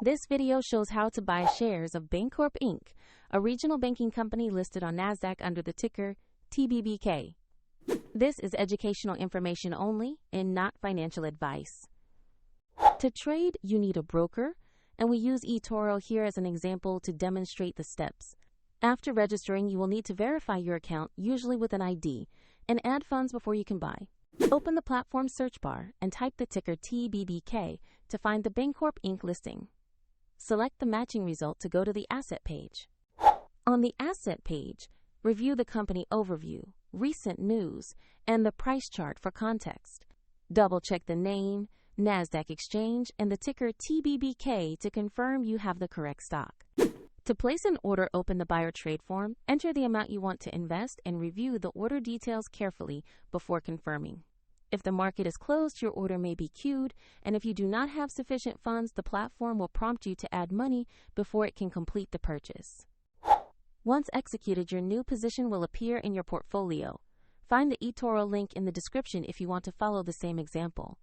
This video shows how to buy shares of Bancorp Inc., a regional banking company listed on NASDAQ under the ticker TBBK. This is educational information only and not financial advice. To trade, you need a broker, and we use eToro here as an example to demonstrate the steps. After registering, you will need to verify your account, usually with an ID, and add funds before you can buy. Open the platform search bar and type the ticker TBBK to find the Bancorp Inc. listing. Select the matching result to go to the asset page. On the asset page, review the company overview, recent news, and the price chart for context. Double-check the name, NASDAQ exchange, and the ticker TBBK to confirm you have the correct stock. To place an order, open the buyer trade form, enter the amount you want to invest, and review the order details carefully before confirming. If the market is closed, your order may be queued, and if you do not have sufficient funds, the platform will prompt you to add money before it can complete the purchase. Once executed, your new position will appear in your portfolio. Find the eToro link in the description if you want to follow the same example.